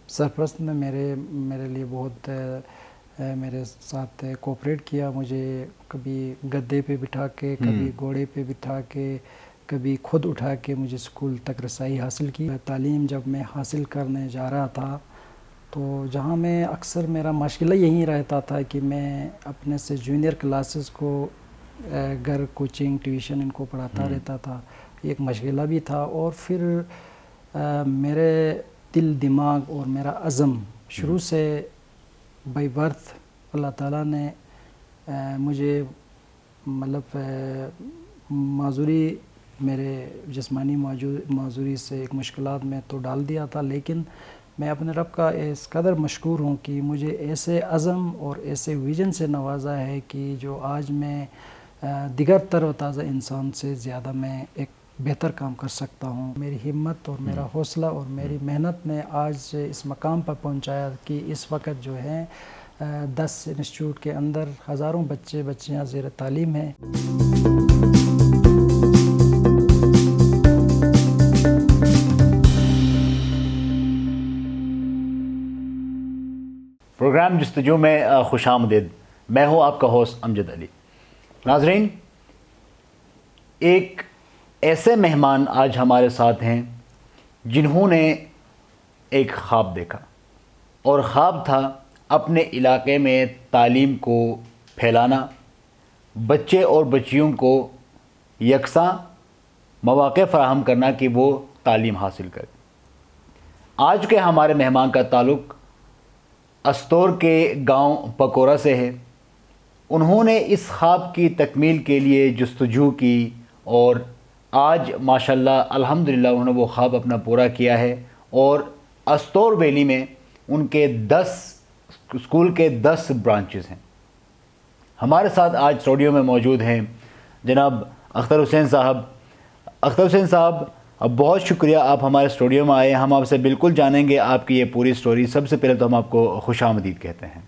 سرپرست نے میرے لیے بہت میرے ساتھ کوپریٹ کیا. مجھے کبھی گدے پہ بٹھا کے، کبھی گھوڑے پہ بٹھا کے، کبھی خود اٹھا کے مجھے اسکول تک رسائی حاصل کی. تعلیم جب میں حاصل کرنے جا رہا تھا تو جہاں میں اکثر میرا مشغلہ یہی رہتا تھا کہ میں اپنے سے جونیئر کلاسز کو گھر کوچنگ ٹیوشن ان کو پڑھاتا رہتا تھا. ایک مشغلہ بھی تھا، اور پھر میرے دل دماغ اور میرا عزم شروع سے بائی برتھ اللہ تعالیٰ نے مجھے مطلب معذوری، میرے جسمانی معذوری سے ایک مشکلات میں تو ڈال دیا تھا، لیکن میں اپنے رب کا اس قدر مشکور ہوں کہ مجھے ایسے عزم اور ایسے ویژن سے نوازا ہے کہ جو آج میں دیگر تر و تازہ انسان سے زیادہ میں ایک بہتر کام کر سکتا ہوں. میری ہمت اور میرا حوصلہ اور میری محنت نے آج اس مقام پر پہنچایا کہ اس وقت جو ہے 10 انسٹیٹیوٹ کے اندر ہزاروں بچیاں زیر تعلیم ہیں. پروگرام جستجو میں خوش آمدید. میں ہوں آپ کا ہوسٹ امجد علی. ناظرین، ایک ایسے مہمان آج ہمارے ساتھ ہیں جنہوں نے ایک خواب دیکھا، اور خواب تھا اپنے علاقے میں تعلیم کو پھیلانا، بچے اور بچیوں کو یکساں مواقع فراہم کرنا کہ وہ تعلیم حاصل کریں. آج کے ہمارے مہمان کا تعلق استور کے گاؤں پکورہ سے ہے. انہوں نے اس خواب کی تکمیل کے لیے جستجو کی، اور آج ماشاءاللہ الحمدللہ انہوں نے وہ خواب اپنا پورا کیا ہے، اور استور ویلی میں ان کے 10 اسکول کے 10 برانچز ہیں. ہمارے ساتھ آج اسٹوڈیو میں موجود ہیں جناب اختر حسین صاحب. اختر حسین صاحب، بہت شکریہ آپ ہمارے اسٹوڈیو میں آئے. ہم آپ سے بالکل جانیں گے آپ کی یہ پوری سٹوری. سب سے پہلے تو ہم آپ کو خوش آمدید کہتے ہیں.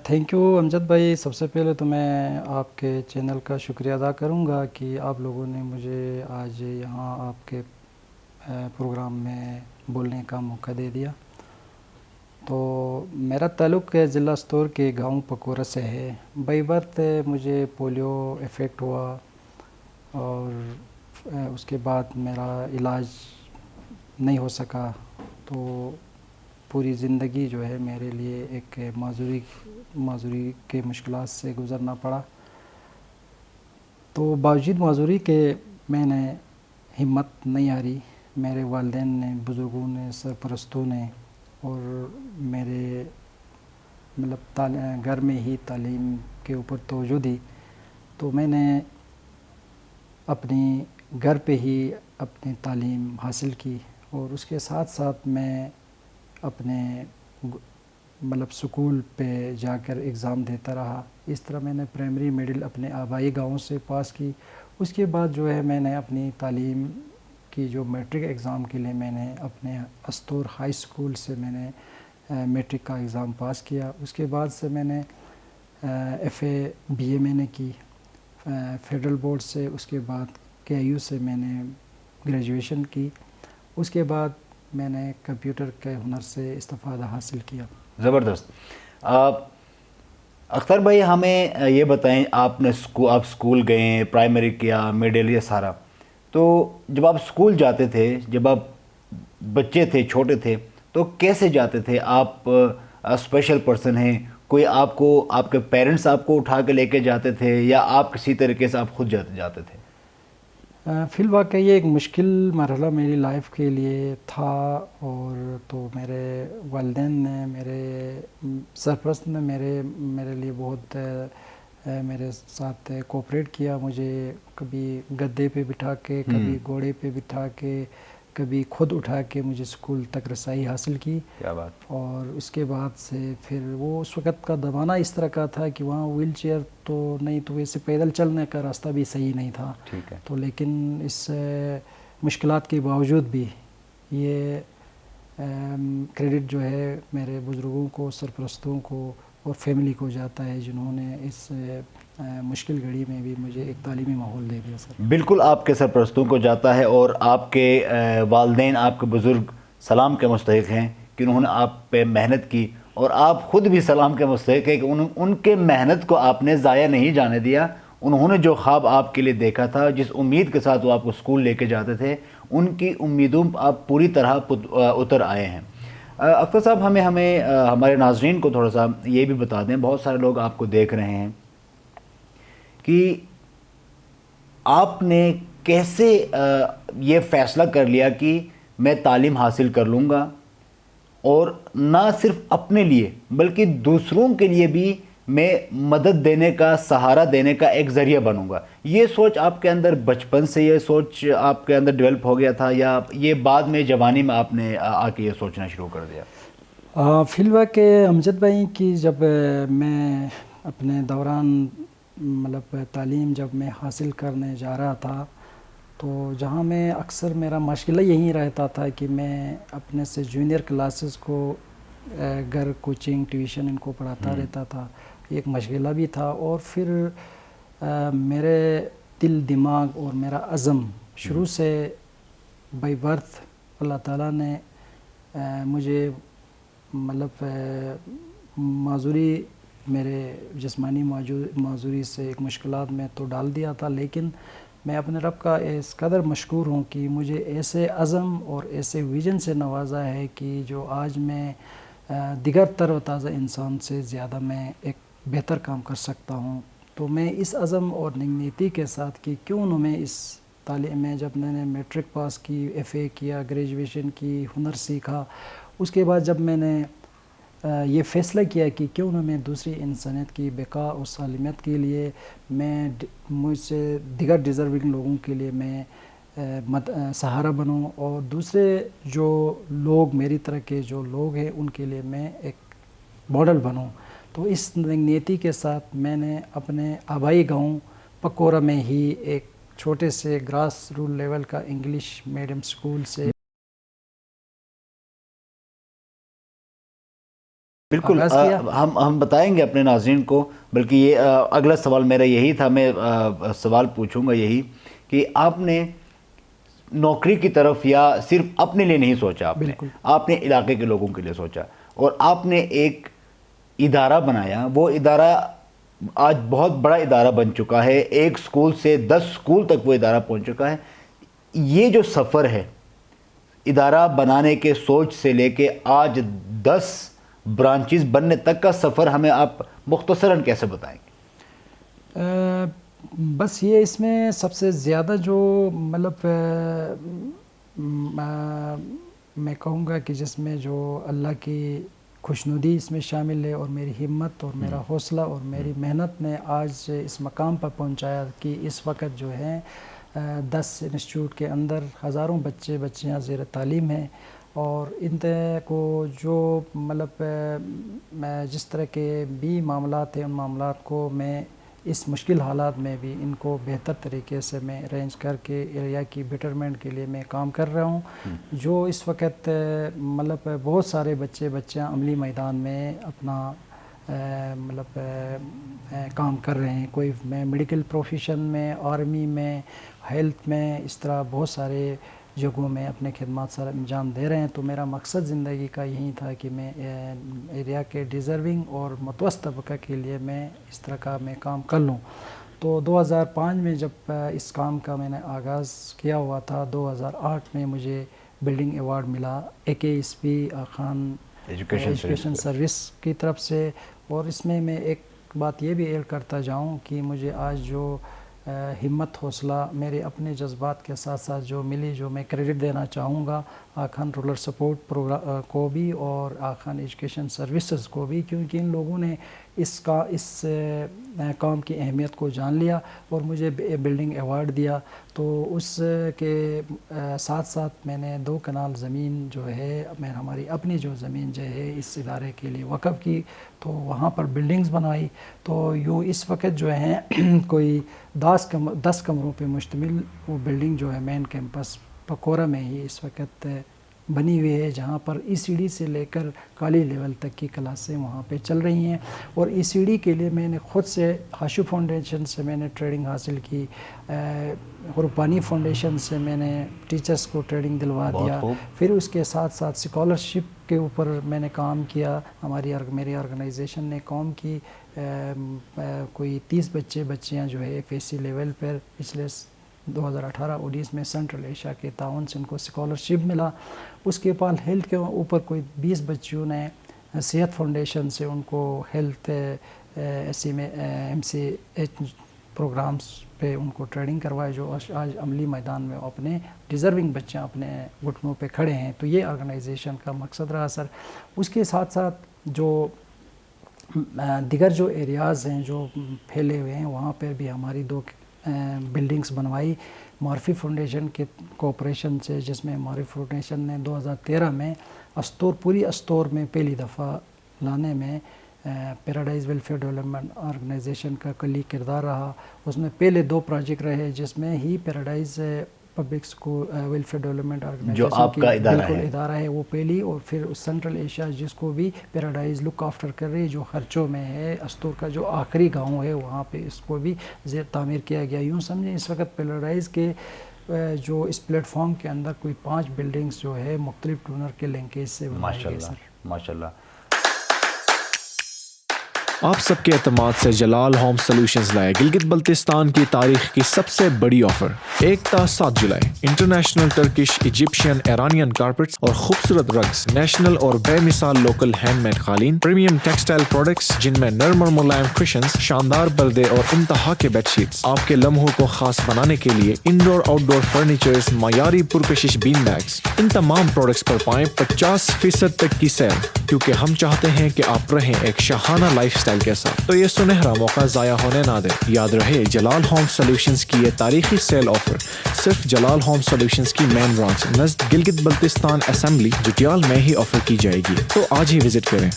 تھینک یو امجد بھائی. سب سے پہلے تو میں آپ کے چینل کا شکریہ ادا کروں گا کہ آپ لوگوں نے مجھے آج یہاں آپ کے پروگرام میں بولنے کا موقع دے دیا. تو میرا تعلق ضلع استور کے گاؤں پکورہ سے ہے. بائی برتھ مجھے پولیو افیکٹ ہوا، اور اس کے بعد میرا علاج نہیں ہو سکا، تو پوری زندگی جو ہے میرے لیے ایک معذوری کے مشکلات سے گزرنا پڑا. تو باوجود معذوری کے میں نے ہمت نہیں ہاری. میرے والدین نے، بزرگوں نے، سرپرستوں نے، اور میرے مطلب گھر میں ہی تعلیم کے اوپر توجہ دی. تو میں نے اپنی گھر پہ ہی اپنی تعلیم حاصل کی، اور اس کے ساتھ ساتھ میں اپنے مطلب سکول پہ جا کر ایگزام دیتا رہا. اس طرح میں نے پرائمری مڈل اپنے آبائی گاؤں سے پاس کی. اس کے بعد جو ہے میں نے اپنی تعلیم کی جو میٹرک ایگزام کے لیے میں نے اپنے استور ہائی اسکول سے میں نے میٹرک کا ایگزام پاس کیا. اس کے بعد سے میں نے ایف اے بی اے میں نے کی فیڈرل بورڈ سے. اس کے بعد کے آئی یو سے میں نے گریجویشن کی. اس کے بعد میں نے کمپیوٹر کے ہنر سے استفادہ حاصل کیا. زبردست. اختر بھائی، ہمیں یہ بتائیں، آپ اسکول گئے، پرائمری کیا، مڈل، یہ سارا. تو جب آپ اسکول جاتے تھے، جب آپ بچے تھے، چھوٹے تھے، تو کیسے جاتے تھے؟ آپ اسپیشل پرسن ہیں، کوئی آپ کو، آپ کے پیرنٹس آپ کو اٹھا کے لے کے جاتے تھے، یا آپ کسی طریقے سے آپ خود جاتے تھے؟ فی الواقع یہ ایک مشکل مرحلہ میری لائف کے لیے تھا، اور تو میرے والدین نے، میرے سرپرست نے میرے لیے بہت میرے ساتھ کوپریٹ کیا. مجھے کبھی گدے پہ بٹھا کے، کبھی گھوڑے پہ بٹھا کے، کبھی خود اٹھا کے مجھے اسکول تک رسائی حاصل کی. کیا بات. اور اس کے بعد سے پھر وہ اس وقت کا زمانہ اس طرح کا تھا کہ وہاں ویل چیئر تو نہیں، تو ویسے پیدل چلنے کا راستہ بھی صحیح نہیں تھا. ٹھیک ہے. تو لیکن اس مشکلات کے باوجود بھی یہ کریڈٹ جو ہے میرے بزرگوں کو، سرپرستوں کو اور فیملی کو جاتا ہے، جنہوں نے اس مشکل گھڑی میں بھی مجھے ایک تعلیمی ماحول دے دیا. سر بالکل آپ کے سرپرستوں کو جاتا ہے، اور آپ کے والدین، آپ کے بزرگ سلام کے مستحق ہیں کہ انہوں نے آپ پہ محنت کی، اور آپ خود بھی سلام کے مستحق ہیں کہ ان کے محنت کو آپ نے ضائع نہیں جانے دیا۔ انہوں نے جو خواب آپ کے لیے دیکھا تھا، جس امید کے ساتھ وہ آپ کو اسکول لے کے جاتے تھے، ان کی امیدوں آپ پوری طرح اتر آئے ہیں۔ اختر صاحب، ہمیں ہمارے ناظرین کو تھوڑا سا یہ بھی بتا دیں، بہت سارے لوگ آپ کو دیکھ رہے ہیں، کہ آپ نے کیسے یہ فیصلہ کر لیا کہ میں تعلیم حاصل کر لوں گا، اور نہ صرف اپنے لیے بلکہ دوسروں کے لیے بھی میں مدد دینے کا، سہارا دینے کا ایک ذریعہ بنوں گا؟ یہ سوچ آپ کے اندر بچپن سے یہ سوچ آپ کے اندر ڈیولپ ہو گیا تھا، یا یہ بعد میں جوانی میں آپ نے آ کے یہ سوچنا شروع کر دیا؟ فی الواقع امجد بھائی کی جب میں اپنے دوران مطلب تعلیم جب میں حاصل کرنے جا رہا تھا، تو جہاں میں اکثر میرا مشغلہ یہی رہتا تھا کہ میں اپنے سے جونیئر کلاسز کو گھر کوچنگ ٹیوشن ان کو پڑھاتا رہتا تھا، ایک مشغلہ بھی تھا، اور پھر میرے دل دماغ اور میرا عزم شروع سے بائی برتھ اللہ تعالیٰ نے مجھے مطلب معذوری، میرے جسمانی معذوری سے ایک مشکلات میں تو ڈال دیا تھا، لیکن میں اپنے رب کا اس قدر مشکور ہوں کہ مجھے ایسے عزم اور ایسے ویژن سے نوازا ہے کہ جو آج میں دیگر تر و تازہ انسان سے زیادہ میں ایک بہتر کام کر سکتا ہوں۔ تو میں اس عزم اور نیتی کے ساتھ کہ کیوں نہ میں اس تعلیم میں، جب میں نے میٹرک پاس کی، ایف اے کیا، گریجویشن کی، ہنر سیکھا، اس کے بعد جب میں نے یہ فیصلہ کیا کہ کیوں نہ میں دوسری انسانیت کی بقا اور سالمیت کے لیے، میں مجھ سے دیگر ڈیزرونگ لوگوں کے لیے میں سہارا بنوں، اور دوسرے جو لوگ میری طرح کے جو لوگ ہیں ان کے لیے میں ایک ماڈل بنوں، تو اس نیتی کے ساتھ میں نے اپنے آبائی گاؤں پکورہ میں ہی ایک چھوٹے سے گراس روٹ لیول کا انگلش میڈیم اسکول سے بالکل ہم بتائیں گے اپنے ناظرین کو، بلکہ یہ اگلا سوال میرا یہی تھا، میں سوال پوچھوں گا یہی کہ آپ نے نوکری کی طرف یا صرف اپنے لیے نہیں سوچا، آپ نے علاقے کے لوگوں کے لیے سوچا، اور آپ نے ایک ادارہ بنایا۔ وہ ادارہ آج بہت بڑا ادارہ بن چکا ہے، ایک سکول سے 10 سکول تک وہ ادارہ پہنچ چکا ہے۔ یہ جو سفر ہے ادارہ بنانے کے سوچ سے لے کے آج 10 برانچز بننے تک کا سفر، ہمیں آپ مختصراً کیسے بتائیں گے؟ بس یہ اس میں سب سے زیادہ جو مطلب میں کہوں گا کہ جس میں جو اللہ کی خوشنودی اس میں شامل ہے، اور میری ہمت اور میرا حوصلہ اور میری محنت نے آج اس مقام پر پہنچایا کہ اس وقت جو ہے 10 انسٹیٹیوٹ کے اندر ہزاروں بچیاں زیر تعلیم ہیں، اور ان کو جو مطلب جس طرح کے بھی معاملات ہیں، ان معاملات کو میں اس مشکل حالات میں بھی ان کو بہتر طریقے سے میں ارینج کر کے ایریا کی بیٹرمنٹ کے لیے میں کام کر رہا ہوں۔ جو اس وقت مطلب بہت سارے بچیاں عملی میدان میں اپنا مطلب کام کر رہے ہیں، کوئی میں میڈیکل پروفیشن میں، آرمی میں، ہیلتھ میں، اس طرح بہت سارے جگہوں میں اپنے خدمات سر انجام دے رہے ہیں۔ تو میرا مقصد زندگی کا یہی تھا کہ میں ایریا کے ڈیزرونگ اور متوسط طبقہ کے لیے میں اس طرح کا میں کام کر لوں۔ تو 2005 میں جب اس کام کا میں نے آغاز کیا ہوا تھا، 2008 میں مجھے بلڈنگ ایوارڈ ملا AKSP خان ایجوکیشن سروس کی طرف سے، اور اس میں ایک بات یہ بھی ایڈ کرتا جاؤں کہ مجھے آج جو ہمت، حوصلہ میرے اپنے جذبات کے ساتھ ساتھ جو ملی، جو میں کریڈٹ دینا چاہوں گا آخان رولر سپورٹ پروگرام کو بھی اور آخان ایجوکیشن سروسز کو بھی، کیونکہ ان لوگوں نے اس کام کی اہمیت کو جان لیا اور مجھے بلڈنگ ایوارڈ دیا۔ تو اس کے ساتھ ساتھ میں نے 2 کنال زمین جو ہے میں ہماری اپنی جو زمین جو ہے اس ادارے کے لیے وقف کی، تو وہاں پر بلڈنگز بنائی۔ تو یوں اس وقت جو ہے کوئی 10 کمروں پہ مشتمل وہ بلڈنگ جو ہے مین کیمپس پکورہ میں ہی اس وقت بنی ہوئی ہے جہاں پر ECD سے لے کر کالج لیول تک کی کلاسیں وہاں پہ چل رہی ہیں. اور ECD کے لیے میں نے خود سے ہاشو فاؤنڈیشن سے میں نے ٹریننگ حاصل کی, قربانی فاؤنڈیشن سے میں نے ٹیچرز کو ٹریننگ دلوا دیا. پھر اس کے ساتھ ساتھ اسکالرشپ کے اوپر میں نے کام کیا. میری آرگنائزیشن نے کام کی, کوئی 30 بچیاں جو ہے FAC لیول پر پچھلے 2018-19 میں سینٹرل ایشیا کے تعاون سے ان کو اسکالرشپ ملا. اس کے بعد ہیلتھ کے اوپر کوئی 20 بچیوں نے صحت فاؤنڈیشن سے ان کو ہیلتھ MCH پروگرامز پہ ان کو ٹریننگ کروائی, جو آج عملی میدان میں اپنے ڈیزرونگ بچے اپنے گھٹنوں پہ کھڑے ہیں. تو یہ آرگنائزیشن کا مقصد رہا سر. اس کے ساتھ ساتھ جو دیگر جو ایریاز ہیں جو پھیلے ہوئے ہیں وہاں پر بھی ہماری 2 بلڈنگز بنوائی معرفی فاؤنڈیشن کے کوآپریشن سے, جس میں معرفی فاؤنڈیشن نے 2013 میں پوری استور میں پہلی دفعہ لانے میں پیراڈائز ویلفیئر ڈیولپمنٹ آرگنائزیشن کا کلی کردار رہا. اس میں پہلے 2 پروجیکٹ رہے جس میں ہی Paradise Public School Welfare Development Organisation جو آپ کا ادارہ ہے وہ پہلی, اور پھر سینٹرل ایشیا جس کو بھی پیراڈائز لک آفٹر کر رہی ہے, جو خرچوں میں ہے. استور کا جو آخری گاؤں ہے وہاں پہ اس کو بھی زیر تعمیر کیا گیا. یوں سمجھیں اس وقت پیراڈائز کے جو اس پلیٹ فارم کے اندر کوئی 5 بلڈنگز جو ہے مختلف ڈونر کے لنکیج سے بنائی گئی سر. ماشاءاللہ. آپ سب کے اعتماد سے جلال ہوم سولوشنز لائے گلگت بلتستان کی تاریخ کی سب سے بڑی آفر. 1 تا 7 جولائی international Turkish, Egyptian, Iranian carpets اور خوبصورت رگز, نیشنل اور بے مثال لوکل ہینڈ میڈ قالین, پریمیم ٹیکسٹائل پروڈکٹس جن میں نرم اور ملائم کشنز, شاندار پردے اور انتہا کے بیڈ شیٹس. آپ کے لمحوں کو خاص بنانے کے لیے انڈور آؤٹ ڈور فرنیچرز, معیاری پرکشش بین بیگز. ان تمام پروڈکٹس پر پائیں 50% تک کی سیل, کیونکہ ہم چاہتے ہیں کہ آپ رہیں ایک شاہانہ لائف سٹائل کے ساتھ. تو یہ سنہرا موقع ضائع ہونے نہ دیں. یاد رہے جلال ہوم سولوشنز کی یہ تاریخی سیل آفر صرف جلال ہوم سولوشنز کی مین برانچ نزد گلگت بلتستان اسمبلی جٹیال میں ہی آفر کی جائے گی. تو آج ہی وزٹ کریں.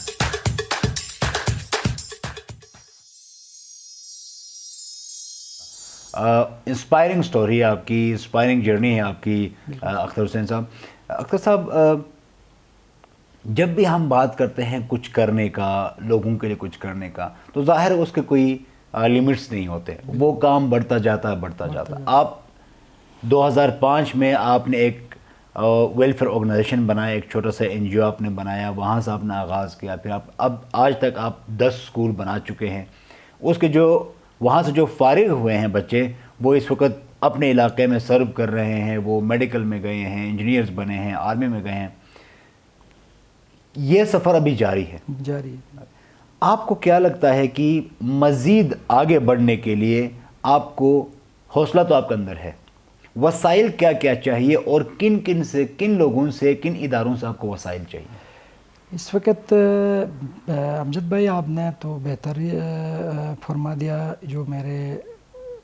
انسپائرنگ سٹوری آپ کی, انسپائرنگ جرنی ہے آپ کی اختر حسین صاحب. اختر صاحب, جب بھی ہم بات کرتے ہیں کچھ کرنے کا, لوگوں کے لیے کچھ کرنے کا, تو ظاہر ہے اس کے کوئی لمٹس نہیں ہوتے, وہ کام بڑھتا جاتا ہے. آپ 2005 میں آپ نے ایک ویلفیئر آرگنائزیشن بنایا, ایک چھوٹا سا NGO آپ نے بنایا, وہاں سے آپ نے آغاز کیا. پھر آپ اب آج تک آپ 10 اسکول بنا چکے ہیں. اس کے جو وہاں سے جو فارغ ہوئے ہیں بچے, وہ اس وقت اپنے علاقے میں سرو کر رہے ہیں. وہ میڈیکل میں گئے ہیں, انجینئرز بنے ہیں, آرمی میں گئے ہیں. یہ سفر ابھی جاری ہے. آپ کو کیا لگتا ہے کہ مزید آگے بڑھنے کے لیے آپ کو حوصلہ تو آپ کے اندر ہے, وسائل کیا کیا چاہیے, اور کن لوگوں سے, کن اداروں سے آپ کو وسائل چاہیے؟ اس وقت امجد بھائی آپ نے تو بہتر فرما دیا. جو میرے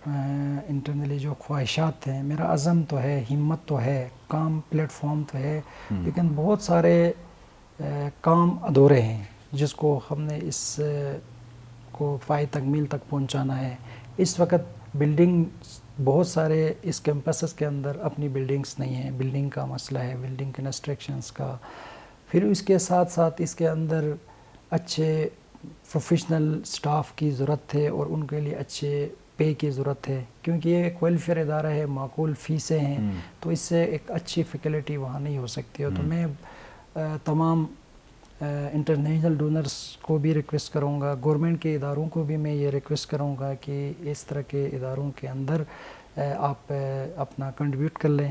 انٹرنلی جو خواہشات ہیں, میرا عزم تو ہے, ہمت تو ہے, کام پلیٹ فارم تو ہے, لیکن بہت سارے کام ادھورے ہیں جس کو ہم نے اس کو پائے تکمیل تک پہنچانا ہے. اس وقت بلڈنگ بہت سارے اس کیمپسز کے اندر اپنی بلڈنگز نہیں ہیں, بلڈنگ کا مسئلہ ہے, بلڈنگ کنسٹرکشنز کا. پھر اس کے ساتھ ساتھ اس کے اندر اچھے پروفیشنل سٹاف کی ضرورت ہے, اور ان کے لیے اچھے پے کی ضرورت ہے, کیونکہ یہ ایک ویلفیئر ادارہ ہے, معقول فیسیں ہیں, تو اس سے ایک اچھی فیکلٹی وہاں نہیں ہو سکتی ہے. تو میں تمام انٹرنیشنل ڈونرز کو بھی ریکویسٹ کروں گا, گورنمنٹ کے اداروں کو بھی میں یہ ریکویسٹ کروں گا کہ اس طرح کے اداروں کے اندر آپ اپنا کنٹریبیوٹ کر لیں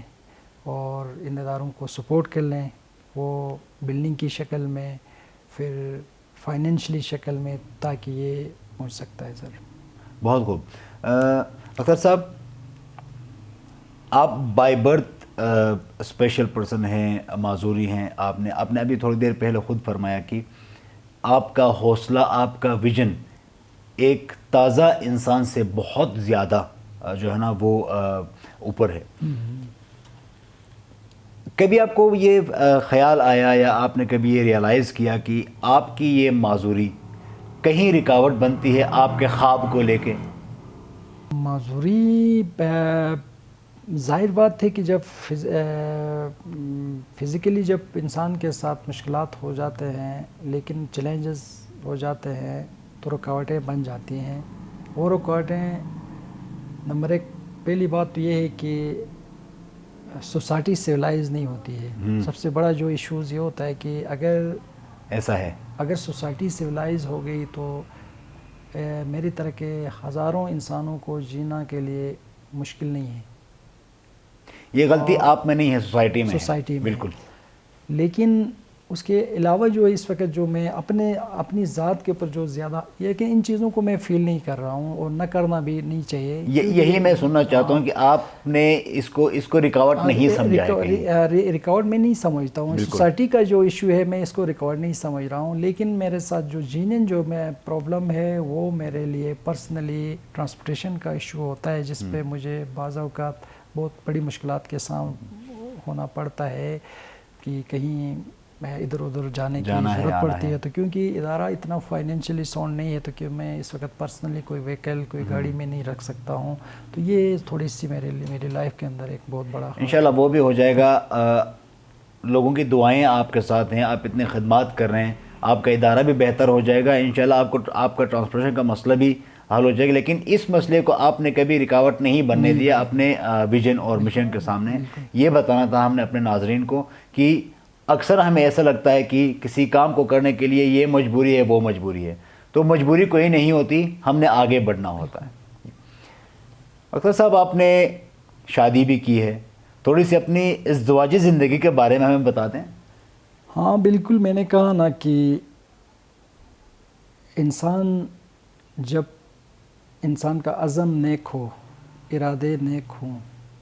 اور ان اداروں کو سپورٹ کر لیں, وہ بلڈنگ کی شکل میں, پھر فائنینشلی شکل میں, تاکہ یہ پہنچ سکتا ہے. سر بہت خوب. اختر صاحب, آپ بائی برتھ اسپیشل پرسن ہیں, معذوری ہیں. آپ نے ابھی تھوڑی دیر پہلے خود فرمایا کہ آپ کا حوصلہ, آپ کا ویژن ایک تازہ انسان سے بہت زیادہ جو ہے نا وہ اوپر ہے. کبھی آپ کو یہ خیال آیا یا آپ نے کبھی یہ ریئلائز کیا کہ آپ کی یہ معذوری کہیں رکاوٹ بنتی ہے آپ کے خواب کو لے کے؟ معذوری ظاہر بات ہے کہ جب فزیکلی جب انسان کے ساتھ مشکلات ہو جاتے ہیں لیکن چیلنجز ہو جاتے ہیں تو رکاوٹیں بن جاتی ہیں. وہ رکاوٹیں نمبر ایک پہلی بات تو یہ ہے کہ سوسائٹی سویلائز نہیں ہوتی ہے. سب سے بڑا جو ایشوز یہ ہوتا ہے کہ ایسا ہے اگر سوسائٹی سویلائز ہو گئی تو میری طرح کے ہزاروں انسانوں کو جینا کے لیے مشکل نہیں ہے. یہ غلطی آپ میں نہیں ہے، سوسائٹی میں سوسائٹی میں بالکل. لیکن اس کے علاوہ جو اس وقت جو میں اپنی ذات کے اوپر جو زیادہ یہ کہ ان چیزوں کو میں فیل نہیں کر رہا ہوں اور نہ کرنا بھی نہیں چاہیے. یہی میں سننا چاہتا ہوں کہ آپ نے اس کو ریکاوٹ نہیں سمجھا ہے. ریکارڈ میں نہیں سمجھتا ہوں. سوسائٹی کا جو ایشو ہے میں اس کو ریکارڈ نہیں سمجھ رہا ہوں. لیکن میرے ساتھ جو جینن جو میں پرابلم ہے وہ میرے لیے پرسنلی ٹرانسپورٹیشن کا ایشو ہوتا ہے جس پہ مجھے بعض اوقات بہت بڑی مشکلات کے سامنے ہونا پڑتا ہے کہ کہیں ادھر ادھر جانے کی ضرورت پڑتی ہے. تو کیونکہ ادارہ اتنا فائنینشلی ساؤنڈ نہیں ہے تو کہ میں اس وقت پرسنلی کوئی وہیکل کوئی گاڑی میں نہیں رکھ سکتا ہوں. تو یہ تھوڑی سی میری لائف کے اندر ایک بہت بڑا انشاءاللہ وہ بھی ہو جائے گا. لوگوں کی دعائیں آپ کے ساتھ ہیں، آپ اتنے خدمات کر رہے ہیں، آپ کا ادارہ بھی بہتر ہو جائے گا انشاءاللہ. آپ کا ٹرانسپورٹیشن کا مسئلہ بھی حل ہو جائے گا. لیکن اس مسئلے کو آپ نے کبھی رکاوٹ نہیں بننے دیا اپنے ویژن اور مشن کے سامنے. یہ بتانا تھا ہم نے اپنے ناظرین کو کہ اکثر ہمیں ایسا لگتا ہے کہ کسی کام کو کرنے کے لیے یہ مجبوری ہے وہ مجبوری ہے، تو مجبوری کوئی نہیں ہوتی، ہم نے آگے بڑھنا ہوتا ہے. اختر صاحب آپ نے شادی بھی کی ہے، تھوڑی سی اپنی ازدواجی زندگی کے بارے میں ہمیں بتا دیں. ہاں بالکل، میں نے کہا نا کہ جب انسان کا عزم نیک ہو، ارادے نیک ہوں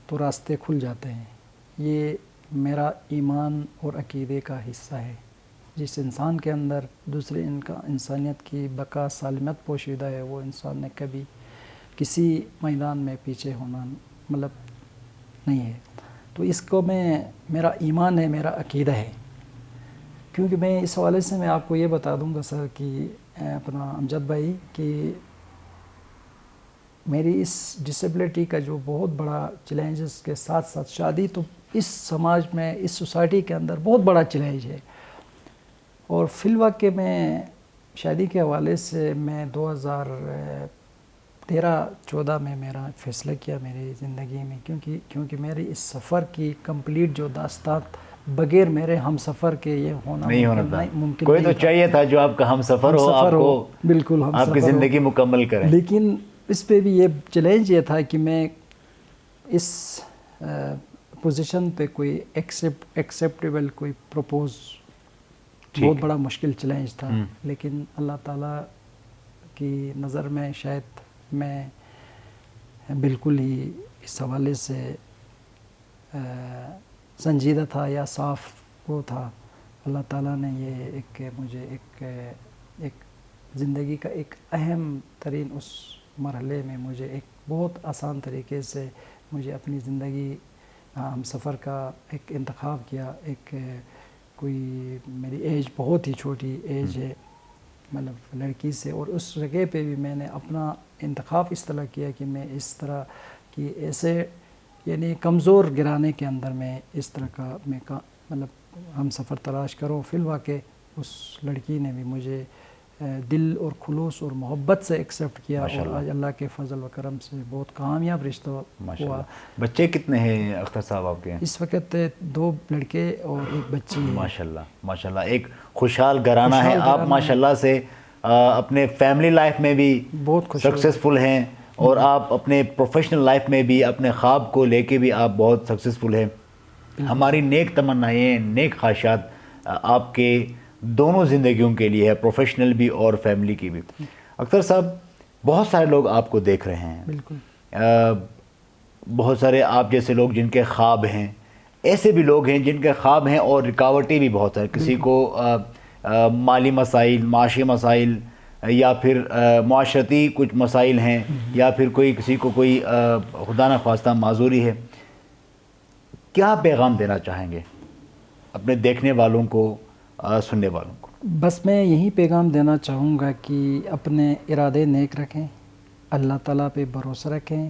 تو راستے کھل جاتے ہیں. یہ میرا ایمان اور عقیدے کا حصہ ہے. جس انسان کے اندر دوسرے انسانیت کی بقا سالمیت پوشیدہ ہے وہ انسان نے کبھی کسی میدان میں پیچھے ہونا نہیں ہے. تو اس کو میرا ایمان ہے، میرا عقیدہ ہے. کیونکہ میں اس حوالے سے میں آپ کو یہ بتا دوں گا سر کہ اپنا امجد بھائی کہ میری اس ڈسیبلٹی کا جو بہت بڑا چیلنجز کے ساتھ ساتھ شادی تو اس سماج میں اس سوسائٹی کے اندر بہت بڑا چیلنج ہے. اور فی الواقع میں شادی کے حوالے سے میں 2013-14 میں میرا فیصلہ کیا میری زندگی میں کیونکہ میری اس سفر کی کمپلیٹ جو داستان بغیر میرے ہم سفر کے یہ ہونا نہیں ہونا تھا. کوئی تو چاہیے تھا جو آپ کا ہم سفر ہو، آپ کو بالکل آپ کی زندگی مکمل کریں. لیکن اس پہ بھی یہ چیلنج یہ تھا کہ میں اس پوزیشن پہ کوئی ایکسیپٹیبل کوئی پروپوز بہت بڑا مشکل چیلنج تھا. لیکن اللہ تعالیٰ کی نظر میں شاید میں بالکل ہی اس حوالے سے سنجیدہ تھا یا صاف وہ تھا. اللہ تعالیٰ نے یہ مجھے ایک زندگی کا ایک اہم ترین اس مرحلے میں مجھے ایک بہت آسان طریقے سے مجھے اپنی زندگی ہم سفر کا ایک انتخاب کیا. کوئی میری ایج بہت ہی چھوٹی ایج ہے لڑکی سے، اور اس جگہ پہ بھی میں نے اپنا انتخاب اس طرح کیا کہ میں اس طرح کی ایسے یعنی کمزور گرانے کے اندر میں اس طرح کا میں ہم سفر تلاش کروں. فی الواقع اس لڑکی نے بھی مجھے دل اور خلوص اور محبت سے ایکسیپٹ کیا اور آج اللہ کے فضل و کرم سے بہت کامیاب رشتہ ہوا. بچے کتنے ہیں اختر صاحب آپ کے؟ اس وقت 2 لڑکے اور 1 بچی ہے. ماشاءاللہ ایک خوشحال گھرانہ ہے. آپ ماشاءاللہ سے اپنے فیملی لائف میں بھی بہت سکسیسفل ہیں اور آپ اپنے پروفیشنل لائف میں بھی اپنے خواب کو لے کے بھی آپ بہت سکسیسفل ہیں. ہماری نیک تمنائیں، نیک خواہشات آپ کے دونوں زندگیوں کے لیے ہے، پروفیشنل بھی اور فیملی کی بھی. اختر صاحب بہت سارے لوگ آپ کو دیکھ رہے ہیں، بالکل بہت سارے آپ جیسے لوگ جن کے خواب ہیں، ایسے بھی لوگ ہیں جن کے خواب ہیں اور رکاوٹیں بھی بہت ہیں. کسی کو مالی مسائل، معاشی مسائل یا پھر معاشرتی کچھ مسائل ہیں یا پھر کسی کو کوئی خدا نخواستہ معذوری ہے. کیا پیغام دینا چاہیں گے اپنے دیکھنے والوں کو، سننے والوں کو؟ بس میں یہی پیغام دینا چاہوں گا کہ اپنے ارادے نیک رکھیں، اللہ تعالیٰ پہ بھروسہ رکھیں